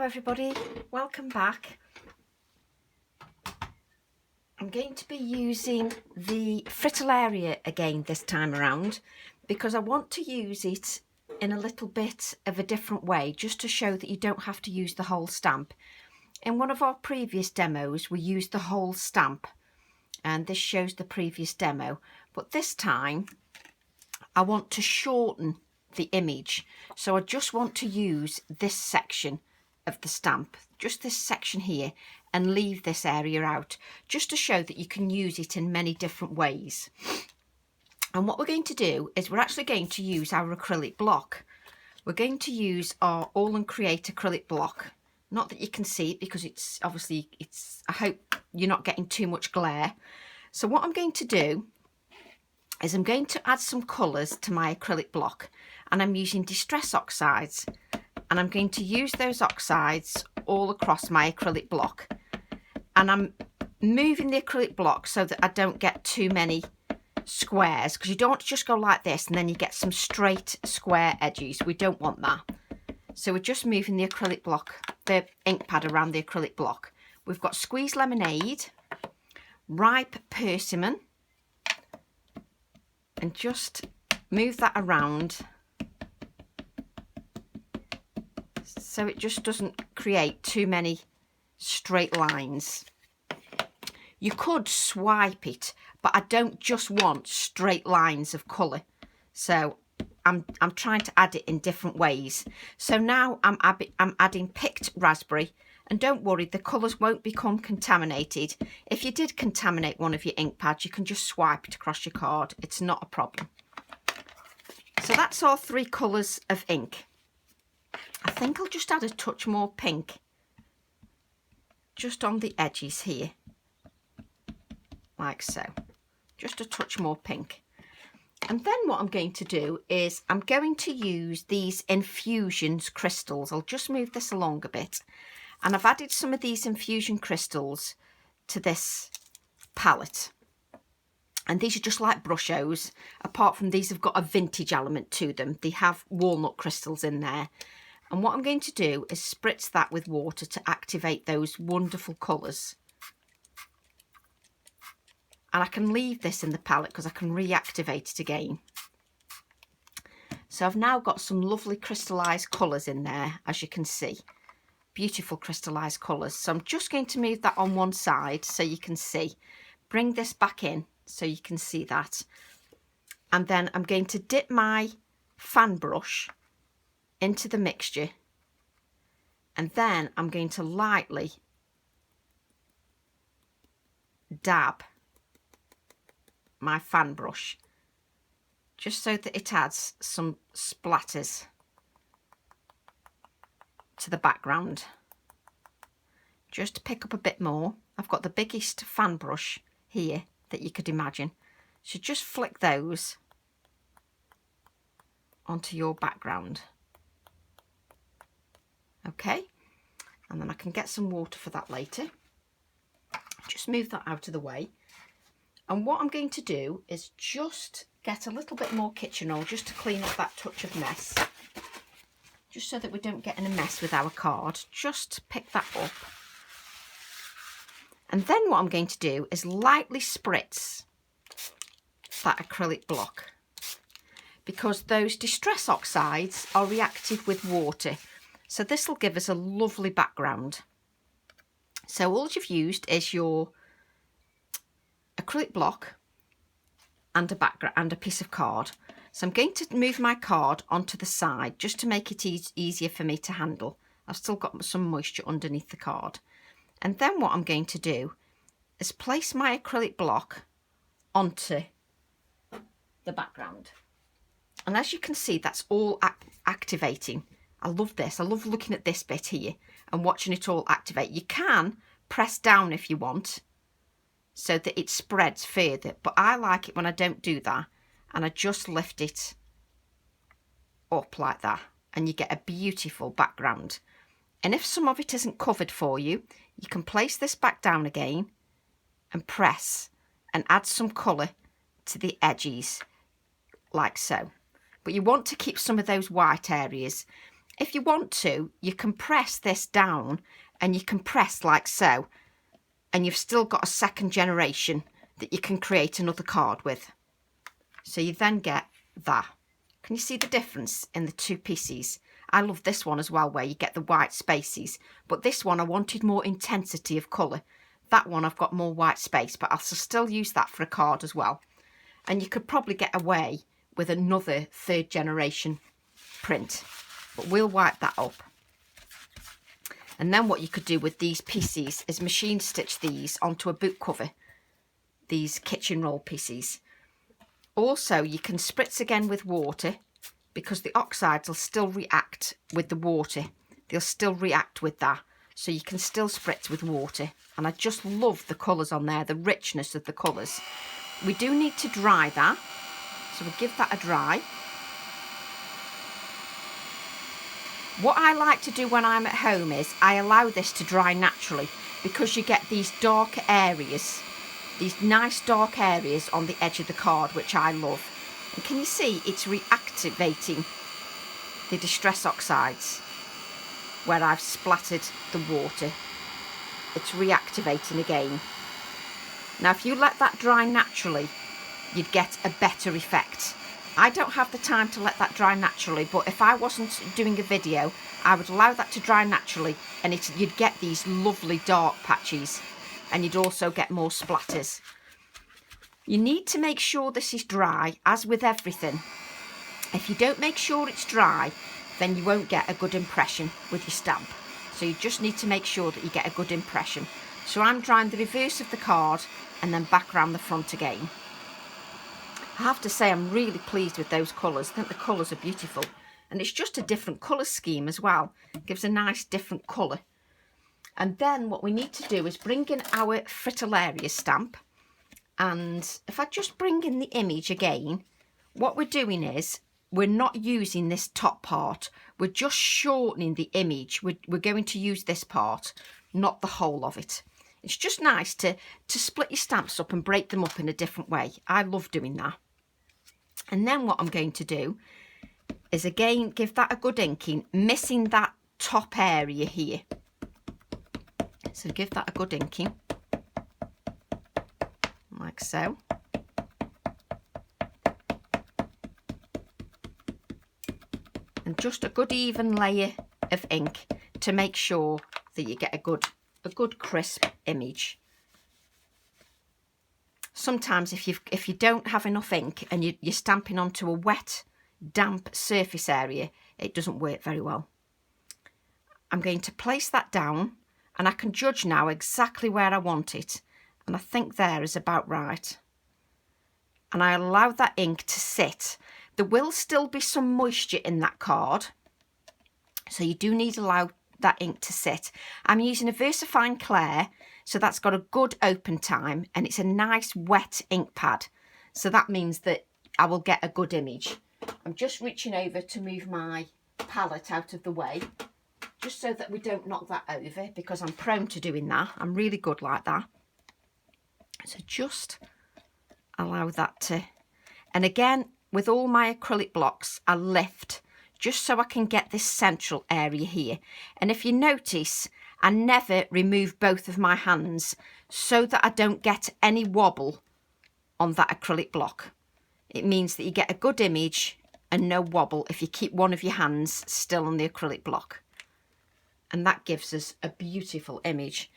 everybody, welcome back. I'm going to be using the Fritillaria again this time around because I want to use it in a little bit of a different way, just to show that you don't have to use the whole stamp. In one of our previous demos we used the whole stamp, and this shows the previous demo, but this time I want to shorten the image, so I just want to use this section of the stamp, just this section here, and leave this area out, just to show that you can use it in many different ways. And what we're going to do is we're actually going to use our acrylic block. We're going to use our All and Create acrylic block. Not that you can see it because it's obviously, I hope you're not getting too much glare. So what I'm going to do is I'm going to add some colours to my acrylic block, and I'm using Distress Oxides, and I'm going to use those oxides all across my acrylic block, and I'm moving the acrylic block so that I don't get too many squares, because you don't want to just go like this and then you get some straight square edges. We don't want that. So we're just moving the acrylic block, the ink pad around the acrylic block. We've got squeezed lemonade, ripe persimmon, and just move that around so it just doesn't create too many straight lines. You could swipe it, but I don't just want straight lines of colour, so I'm trying to add it in different ways. So now I'm adding picked raspberry, and don't worry, the colours won't become contaminated. If you did contaminate one of your ink pads, you can just swipe it across your card. It's not a problem. So that's all three colours of ink. I think I'll just add a touch more pink just on the edges here, like so. Just a touch more pink. And then what I'm going to do is I'm going to use these infusions crystals. I'll just move this along a bit. And I've added some of these infusion crystals to this palette. And these are just like brushos. Apart from these have got a vintage element to them. They have walnut crystals in there. And what I'm going to do is spritz that with water to activate those wonderful colours. And I can leave this in the palette because I can reactivate it again. So I've now got some lovely crystallised colours in there, as you can see. Beautiful crystallised colours. So I'm just going to move that on one side so you can see. Bring this back in so you can see that. And then I'm going to dip my fan brush into the mixture, and then I'm going to lightly dab my fan brush just so that it adds some splatters to the background. Just to pick up a bit more. I've got the biggest fan brush here that you could imagine, so just flick those onto your background. Okay, and then I can get some water for that later. Just move that out of the way. And what I'm going to do is just get a little bit more kitchen roll just to clean up that touch of mess. Just so that we don't get in a mess with our card. Just pick that up. And then what I'm going to do is lightly spritz that acrylic block, because those Distress Oxides are reactive with water. So this will give us a lovely background. So all you've used is your acrylic block and a background and a piece of card. So I'm going to move my card onto the side just to make it easier for me to handle. I've still got some moisture underneath the card. And then what I'm going to do is place my acrylic block onto the background. And as you can see, that's all activating. I love this. I love looking at this bit here and watching it all activate. You can press down if you want so that it spreads further, but I like it when I don't do that, and I just lift it up like that, and you get a beautiful background. And if some of it isn't covered for you, you can place this back down again and press and add some colour to the edges like so. But you want to keep some of those white areas. If you want to, you can press this down and you can press like so, and you've still got a second generation that you can create another card with. So you then get that. Can you see the difference in the two pieces? I love this one as well, where you get the white spaces, but this one I wanted more intensity of colour. That one I've got more white space, but I'll still use that for a card as well. And you could probably get away with another third generation print, but we'll wipe that up. And then what you could do with these pieces is machine stitch these onto a book cover, these kitchen roll pieces. Also, you can spritz again with water, because the oxides will still react with the water. They'll still react with that. So you can still spritz with water. And I just love the colours on there, the richness of the colours. We do need to dry that. So we'll give that a dry. What I like to do when I'm at home is I allow this to dry naturally, because you get these dark areas, these nice dark areas on the edge of the card, which I love. And can you see it's reactivating the distress oxides where I've splattered the water? It's reactivating again. Now if you let that dry naturally, you'd get a better effect. I don't have the time to let that dry naturally, but if I wasn't doing a video, I would allow that to dry naturally, and you'd get these lovely dark patches, and you'd also get more splatters. You need to make sure this is dry, as with everything. If you don't make sure it's dry, then you won't get a good impression with your stamp. So you just need to make sure that you get a good impression. So I'm drying the reverse of the card and then back around the front again. I have to say I'm really pleased with those colours. I think the colours are beautiful. And it's just a different colour scheme as well. It gives a nice different colour. And then what we need to do is bring in our Fritillaria stamp. And if I just bring in the image again, what we're doing is we're not using this top part. We're just shortening the image. We're going to use this part, not the whole of it. It's just nice to split your stamps up and break them up in a different way. I love doing that. And then what I'm going to do is again give that a good inking, missing that top area here. So give that a good inking, like so. And just a good even layer of ink to make sure that you get a good crisp image. Sometimes if you don't have enough ink and you're stamping onto a wet, damp surface area, it doesn't work very well. I'm going to place that down, and I can judge now exactly where I want it, and I think there is about right. And I allow that ink to sit. There will still be some moisture in that card, so you do need to allow that ink to sit. I'm using a VersaFine Clair, so that's got a good open time, and it's a nice wet ink pad, so that means that I will get a good image. I'm just reaching over to move my palette out of the way, just so that we don't knock that over, because I'm prone to doing that. I'm really good like that. So just allow that to, and again with all my acrylic blocks I lift just so I can get this central area here. And if you notice, I never remove both of my hands so that I don't get any wobble on that acrylic block. It means that you get a good image and no wobble if you keep one of your hands still on the acrylic block. And that gives us a beautiful image.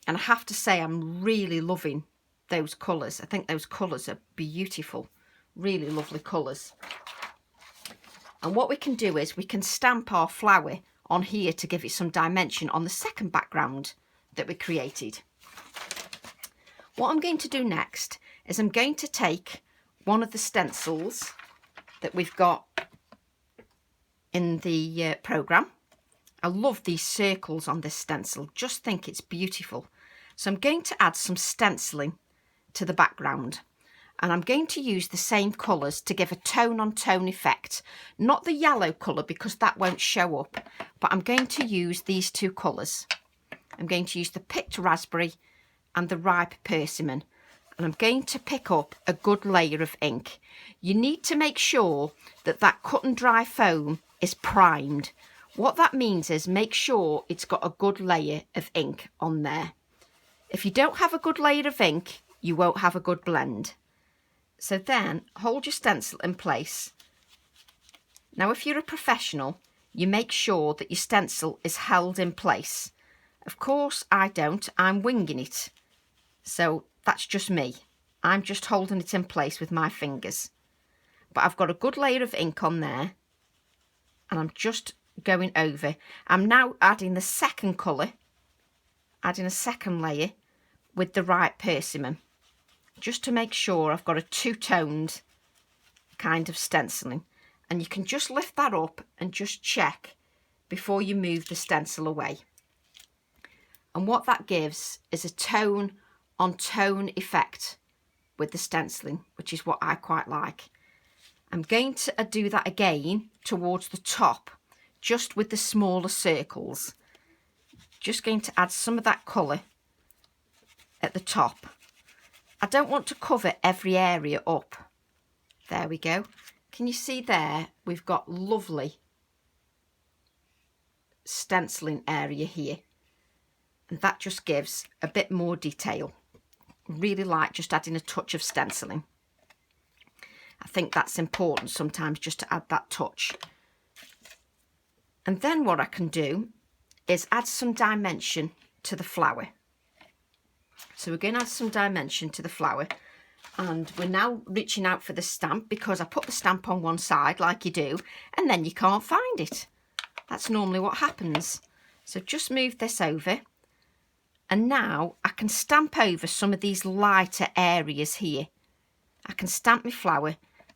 And I have to say I'm really loving those colours. I think those colours are beautiful. Really lovely colours. And what we can do is we can stamp our flower on here to give it some dimension on the second background that we created. What I'm going to do next is I'm going to take one of the stencils that we've got in the programme. I love these circles on this stencil, just think it's beautiful. So I'm going to add some stenciling to the background, and I'm going to use the same colours to give a tone on tone effect. Not the yellow colour because that won't show up, but I'm going to use these two colours. I'm going to use the picked raspberry and the ripe persimmon, and I'm going to pick up a good layer of ink. You need to make sure that that cut and dry foam is primed. What that means is make sure it's got a good layer of ink on there. If you don't have a good layer of ink, you won't have a good blend. So then hold your stencil in place. Now if you're a professional, you make sure that your stencil is held in place. Of course I don't, I'm winging it. So that's just me. I'm just holding it in place with my fingers. But I've got a good layer of ink on there and I'm just going over. I'm now adding the second colour, adding a second layer with the right persimmon, just to make sure I've got a two-toned kind of stenciling. And you can just lift that up and just check before you move the stencil away. And what that gives is a tone on tone effect with the stenciling, which is what I quite like. I'm going to do that again towards the top, just with the smaller circles. Just going to add some of that colour at the top. I don't want to cover every area up. There we go. Can you see there? We've got lovely stenciling area here. And that just gives a bit more detail. Really like just adding a touch of stenciling. I think that's important sometimes, just to add that touch. And then what I can do is add some dimension to the flower. So we're going to add some dimension to the flower. And we're now reaching out for the stamp, because I put the stamp on one side like you do, and then you can't find it. That's normally what happens. So just move this over. And now I can stamp over some of these lighter areas here. I can stamp my flower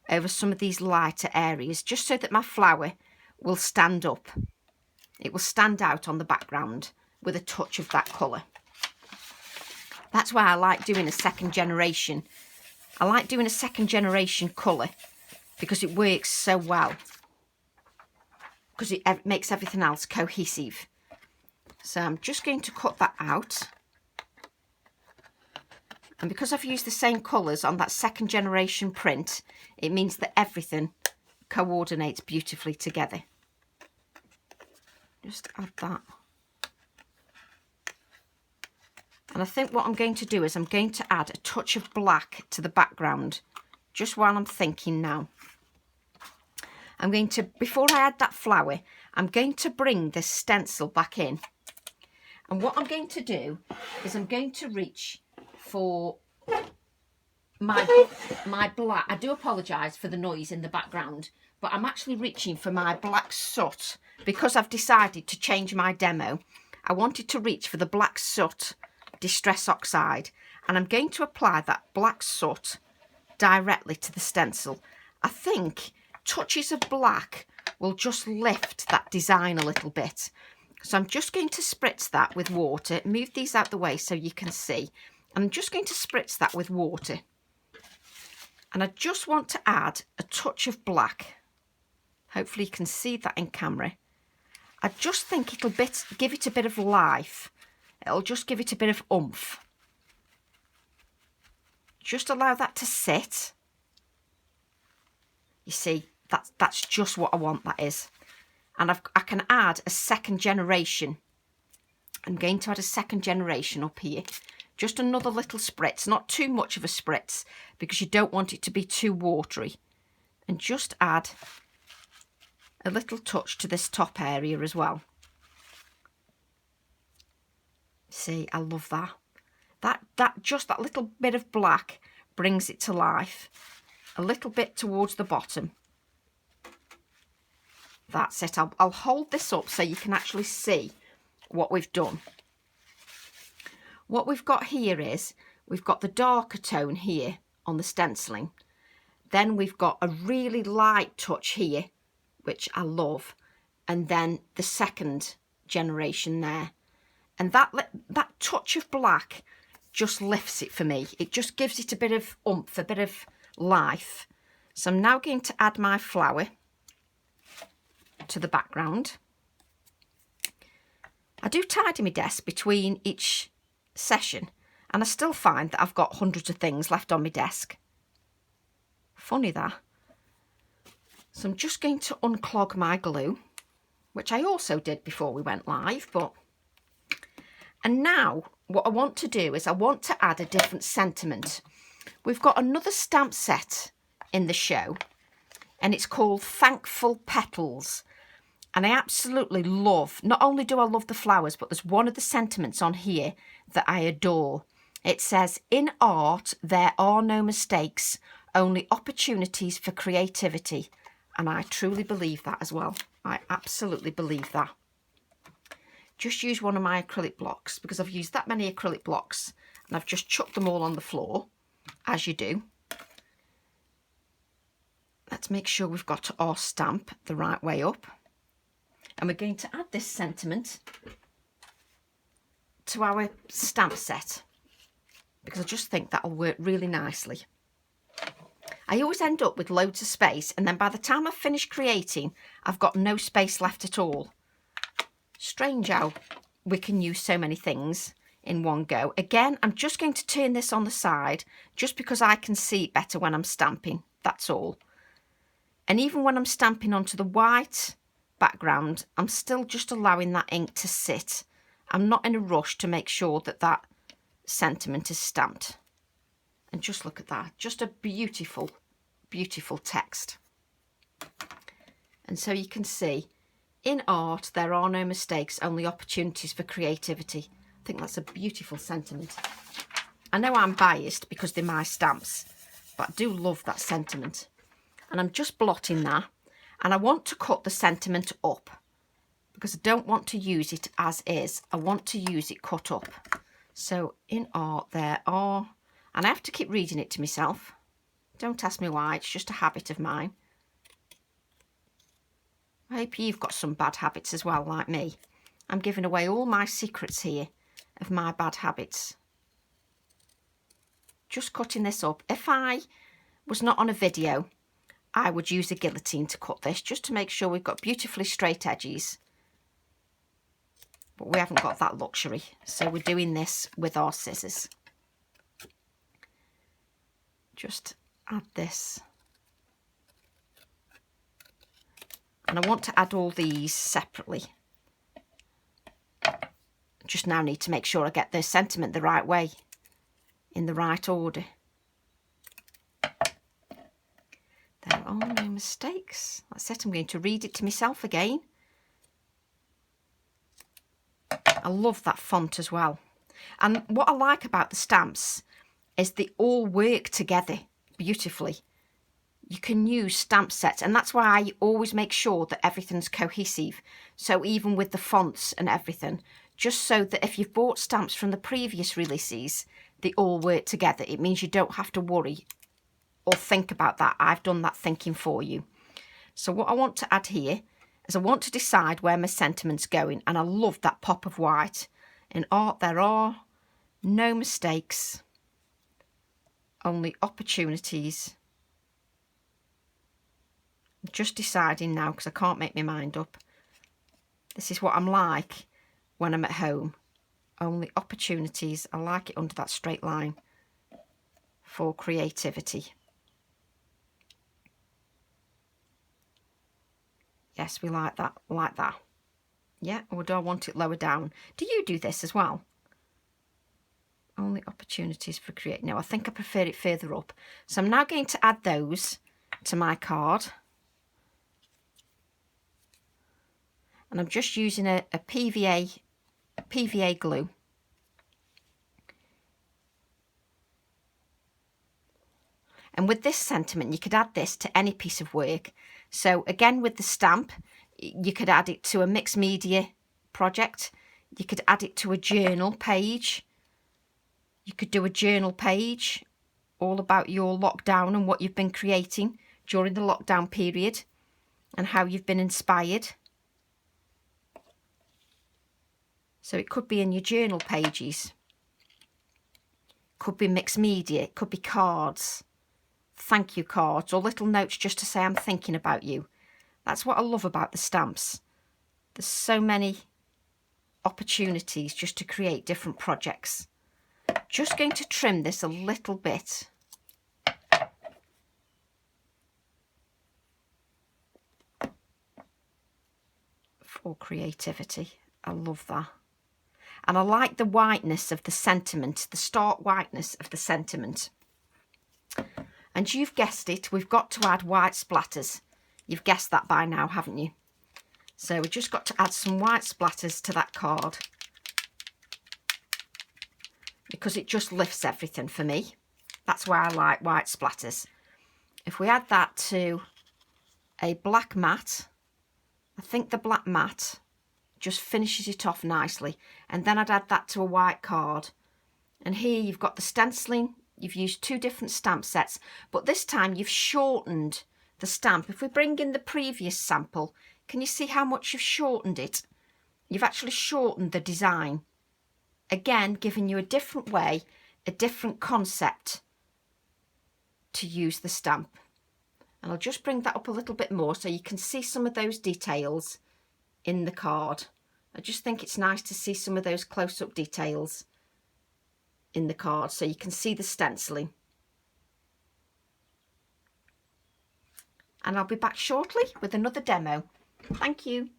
over some of these lighter areas, just so that my flower will stand up. It will stand out on the background with a touch of that colour. That's why I like doing a second generation. I like doing a second generation colour because it works so well. Because it makes everything else cohesive. So I'm just going to cut that out. And because I've used the same colours on that second generation print, it means that everything coordinates beautifully together. Just add that. And I think what I'm going to do is I'm going to add a touch of black to the background, just while I'm thinking now. I'm going to, before I add that flower, I'm going to bring this stencil back in. And what I'm going to do is I'm going to reach for my black. I do apologise for the noise in the background, but I'm actually reaching for my black soot because I've decided to change my demo. I wanted to reach for the black soot Distress Oxide, and I'm going to apply that black soot directly to the stencil. I think touches of black will just lift that design a little bit. So I'm just going to spritz that with water. Move these out the way so you can see. I'm just going to spritz that with water. And I just want to add a touch of black. Hopefully you can see that in camera. I just think it'll give it a bit of life. It'll just give it a bit of oomph. Just allow that to sit. You see, that's just what I want, that is. And I can add a second generation. I'm going to add a second generation up here. Just another little spritz, not too much of a spritz, because you don't want it to be too watery. And just add a little touch to this top area as well. See, I love that. That little bit of black brings it to life. A little bit towards the bottom. That's it. I'll hold this up so you can actually see what we've done. What we've got here is, we've got the darker tone here on the stenciling. Then we've got a really light touch here, which I love. And then the second generation there. And that touch of black just lifts it for me. It just gives it a bit of oomph, a bit of life. So I'm now going to add my flower to the background. I do tidy my desk between each session, and I still find that I've got hundreds of things left on my desk. Funny that. So I'm just going to unclog my glue. which I also did before we went live. And now what I want to do is I want to add a different sentiment. We've got another stamp set in the show, and it's called Thankful Petals. And I absolutely love, not only do I love the flowers, but there's one of the sentiments on here that I adore. It says, in art, there are no mistakes, only opportunities for creativity. And I truly believe that as well. I absolutely believe that. Just use one of my acrylic blocks, because I've used that many acrylic blocks and I've just chucked them all on the floor, as you do. Let's make sure we've got our stamp the right way up. And we're going to add this sentiment to our stamp set, because I just think that'll work really nicely. I always end up with loads of space, and then by the time I've finished creating, I've got no space left at all. Strange how we can use so many things in one go. Again, I'm just going to turn this on the side just because I can see it better when I'm stamping, that's all. And even when I'm stamping onto the white background, I'm still just allowing that ink to sit. I'm not in a rush to make sure that that sentiment is stamped. And just look at that, just a beautiful, beautiful text. And so you can see, in art, there are no mistakes, only opportunities for creativity. I think that's a beautiful sentiment. I know I'm biased because they're my stamps, but I do love that sentiment. And I'm just blotting that. And I want to cut the sentiment up because I don't want to use it as is. I want to use it cut up. So in art, there are, and I have to keep reading it to myself. Don't ask me why, it's just a habit of mine. I hope you've got some bad habits as well, like me. I'm giving away all my secrets here of my bad habits. Just cutting this up. If I was not on a video, I would use a guillotine to cut this, just to make sure we've got beautifully straight edges. But we haven't got that luxury, so we're doing this with our scissors. Just add this. And I want to add all these separately. Just now need to make sure I get the sentiment the right way, in the right order. There are no mistakes. That's it. I'm going to read it to myself again. I love that font as well. And what I like about the stamps is they all work together beautifully. You can use stamp sets, and that's why I always make sure that everything's cohesive. So even with the fonts and everything, just so that if you've bought stamps from the previous releases, they all work together. It means you don't have to worry or think about that. I've done that thinking for you. So what I want to add here is I want to decide where my sentiment's going, and I love that pop of white. In art, there are no mistakes, only opportunities. I'm just deciding now because I can't make my mind up. This is what I'm like when I'm at home. Only opportunities. I like it under that straight line for creativity. Yes, we like that, like that. Yeah, or do I want it lower down? Do you do this as well? Only opportunities for create. No, I think I prefer it further up. So I'm now going to add those to my card. And I'm just using a PVA glue. And with this sentiment, you could add this to any piece of work. So again, with the stamp, you could add it to a mixed media project. You could add it to a journal page. You could do a journal page all about your lockdown and what you've been creating during the lockdown period and how you've been inspired. So it could be in your journal pages. Could be mixed media. It could be cards. Thank you cards or little notes just to say I'm thinking about you. That's what I love about the stamps. There's so many opportunities just to create different projects. Just going to trim this a little bit. Poor creativity. I love that. And I like the whiteness of the sentiment, the stark whiteness of the sentiment. And you've guessed it, we've got to add white splatters. You've guessed that by now, haven't you? So we've just got to add some white splatters to that card, because it just lifts everything for me. That's why I like white splatters. If we add that to a black mat, I think the black mat just finishes it off nicely. And then I'd add that to a white card. And here you've got the stenciling. You've used 2 different stamp sets, but this time you've shortened the stamp. If we bring in the previous sample, can you see how much you've shortened it? You've actually shortened the design. Again, giving you a different way, a different concept to use the stamp. And I'll just bring that up a little bit more so you can see some of those details in the card. I just think it's nice to see some of those close-up details in the card so you can see the stenciling. And I'll be back shortly with another demo. Thank you.